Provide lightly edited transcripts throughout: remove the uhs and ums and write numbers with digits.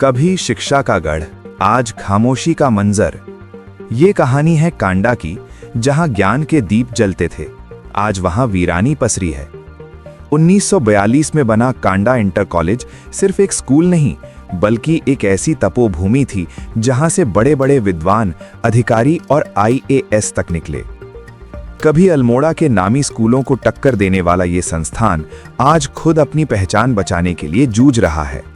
कभी शिक्षा का गढ़, आज खामोशी का मंजर। ये कहानी है कांडा की, जहां ज्ञान के दीप जलते थे, आज वहां वीरानी पसरी है। 1942 में बना कांडा इंटर कॉलेज सिर्फ एक स्कूल नहीं, बल्कि एक ऐसी तपोभूमि थी जहां से बड़े बड़े विद्वान, अधिकारी और IAS तक निकले। कभी अल्मोड़ा के नामी स्कूलों को टक्कर देने वाला ये संस्थान आज खुद अपनी पहचान बचाने के लिए जूझ रहा है।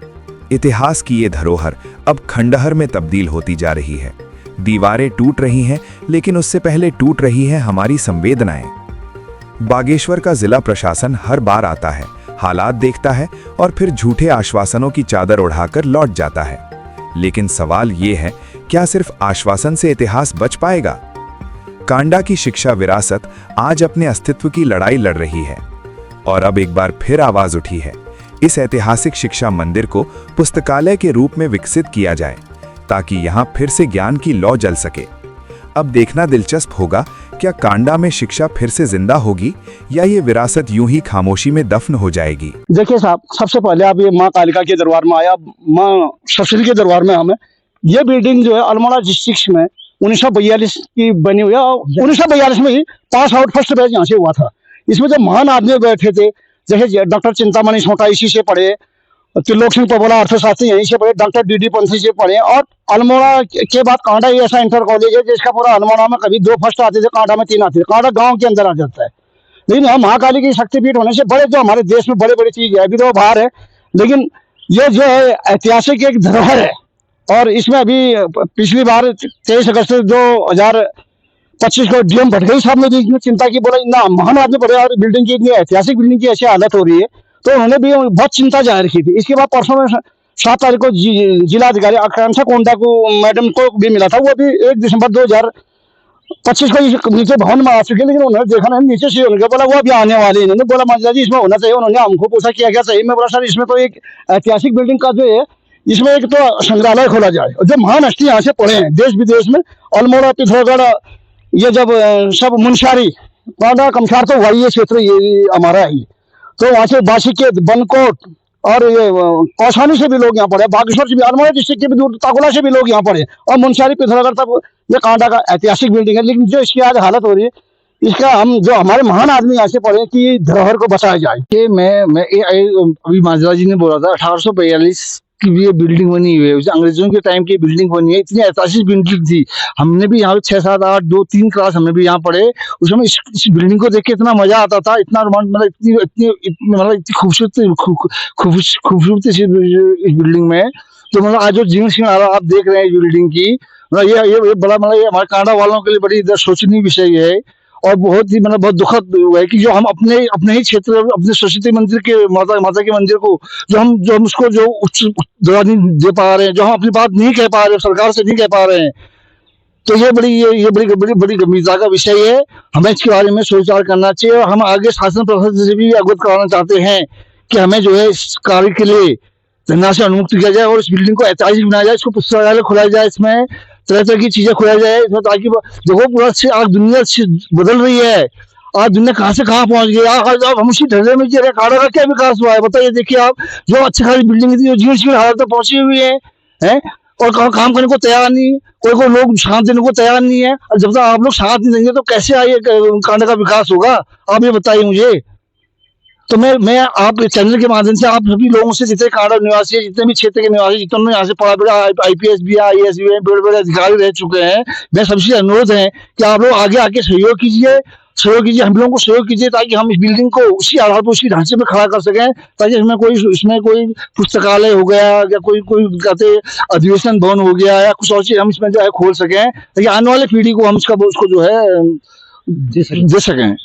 इतिहास की ये धरोहर अब खंडहर में तब्दील होती जा रही है। दीवारें टूट रही हैं, लेकिन उससे पहले टूट रही है हमारी संवेदनाएं। बागेश्वर का जिला प्रशासन हर बार आता है, हालात देखता है और फिर झूठे आश्वासनों की चादर उड़ाकर लौट जाता है। लेकिन सवाल ये है, क्या सिर्फ आश्वासन से इतिहास बच पाएगा? कांडा की शिक्षा विरासत आज अपने अस्तित्व की लड़ाई लड़ रही है, और अब एक बार फिर आवाज उठी है, इस ऐतिहासिक शिक्षा मंदिर को पुस्तकालय के रूप में विकसित किया जाए, ताकि यहां फिर से ज्ञान की लौ जल सके। अब देखना दिलचस्प होगा, क्या कांडा में शिक्षा फिर से जिंदा होगी या ये विरासत यूं ही खामोशी में दफन हो जाएगी? देखिए साहब, सबसे पहले आप ये माँ कालिका के दरबार में आया, माँ सरस्वती के दरबार में हमें ये बिल्डिंग जो है अल्मोड़ा डिस्ट्रिक्ट में 1942 की बनी हुई है। 1942 में ही पास आउट फर्स्ट बैच यहाँ से हुआ था। इसमें जो महान आदमी बैठे थे, जैसे डॉक्टर चिंतामणि सोटा इसी से पढ़े, त्रिलोक सिंह पबोला अर्थशास्त्री यहीं से पढ़े, डॉक्टर DD पंथी से पढ़े, और अल्मोड़ा के बाद कांडा ही ऐसा इंटर कॉलेज है जिसका पूरा अल्मोड़ा में कभी 2 फर्स्ट आते थे, कांडा में 3 आते थे। कांडा गांव के अंदर आ जाता है। लेकिन यहाँ महाकाली की शक्तिपीठ होने से बड़े जो हमारे देश में बड़े बड़ी चीज है, अभी तो बाहर है, लेकिन ये जो है ऐतिहासिक एक धरोहर है। और इसमें अभी पिछली बार 23 अगस्त 2025 को DM भटगई साहब ने भी चिंता की, बोला ना महान आदमी पड़े और बिल्डिंग की इतनी ऐतिहासिक बिल्डिंग की ऐसी हालत हो रही है, तो उन्होंने भी बहुत चिंता जाहिर की थी। इसके बाद परसों में 7 तारीख को जिलाधिकारी आकांक्षा कोंडा को मैडम को भी मिला था। वो भी 1 दिसंबर 2025 को नीचे भवन में आ चुके, लेकिन उन्होंने देखा नहीं नीचे से, उन्होंने बोला वो अभी आने वाले। इन्होंने बोला माता जी इसमें होना चाहिए। उन्होंने हमको पूछा किया गया सही में, बोला सर इसमें तो एक ऐतिहासिक बिल्डिंग का जो है, इसमें एक तो संग्रहालय खोला जाए। जो महान हस्ती यहाँ से पढ़े हैं देश विदेश में, अल्मोड़ा, पिथौरागढ़, ये जब सब मुंशियारी, कांडा कमसार तो वही ये क्षेत्र ये हमारा है। तो वहाँ से बाशिकेत, बनकोट और ये कौसानी से भी लोग यहाँ पढ़े, बागेश्वर से भी, अल्मोड़ा डिस्ट्रिक्ट के भी दूर ताकुला से भी लोग यहाँ पढ़े, और मुंशियारी पिथौरागढ़ तक ये कांडा का ऐतिहासिक बिल्डिंग है। लेकिन जो इसकी आज हालत हो रही है, इसका हम जो हमारे महान आदमी यहाँ से पढ़े कि धरोहर को बचाया जाए। कि मैं अभी माजरा जी ने बोला था 1842 की ये बिल्डिंग बनी हुई है, अंग्रेजों के टाइम की बिल्डिंग बनी है। इतनी ऐतिहासिक बिल्डिंग थी। हमने भी यहाँ 6, 7, 8, 2, 3 क्लास हमने भी यहाँ पढ़े। उसमें इस बिल्डिंग को देख के इतना मजा आता था, इतना मतलब इतनी खूबसूरती इस बिल्डिंग में। तो मतलब आज जो जीवन श्रृंखला आप देख रहे हैं बिल्डिंग की, मतलब ये बड़ा मतलब ये हमारे कांडा वालों के लिए बड़ी सोचनीय विषय है। और बहुत ही मतलब बहुत दुखद है कि जो हम अपने ही क्षेत्र, अपने सरस्वती मंदिर के माता के मंदिर को जो हम उसको जो उच्च दर्जा नहीं दे पा रहे हैं, जो हम अपनी बात नहीं कह पा रहे हैं, सरकार से नहीं कह पा रहे हैं, तो ये बड़ी गंभीरता का विषय है। हमें इसके बारे में सोच विचार करना चाहिए। और हम आगे शासन प्रशासन से भी अवगत कराना चाहते हैं कि हमें जो है इस कार्य के लिए धनराशि अनुमुक्त किया जाए और इस बिल्डिंग को ऐतिहासिक बनाया जाए, इसको पुस्तकालय खोला जाए, इसमें तरह तरह की चीजें खोला जाए, ताकि देखो पूरा से आज दुनिया बदल रही है। आज दुनिया कहाँ से कहाँ पहुंच गई। आज हम उसी ढर्रे में जी रहे। कांडा का क्या विकास हुआ है बताइए। देखिए आप, जो अच्छी खासी बिल्डिंग थी, जो जीर्ण हालत तक पहुंची हुई है, और काम करने को तैयार नहीं, कोई लोग साथ देने को तैयार नहीं है। और जब तक आप लोग साथ नहीं देंगे तो कैसे आइए कांडा का विकास होगा, आप ये बताइए मुझे। तो मैं आप चैनल के माध्यम से आप सभी लोगों से, जितने कांडा निवासी है, जितने भी क्षेत्र के निवासी, जितने यहाँ से पढ़ा बड़ा IPS भी है, IAS भी है, बड़े बड़े अधिकारी रह चुके हैं, मैं सबसे अनुरोध है कि आप लोग आगे आके सहयोग कीजिए, हम लोगों को सहयोग कीजिए, ताकि हम इस बिल्डिंग को उसी आधार पर, उसी ढांचे में खड़ा कर सकें, ताकि इसमें कोई पुस्तकालय हो गया या कोई कहते अधिवेशन भवन हो गया या कुछ और चीज हम इसमें जो है खोल सकें, ताकि आने वाले पीढ़ी को हम उसको जो है दे सकें।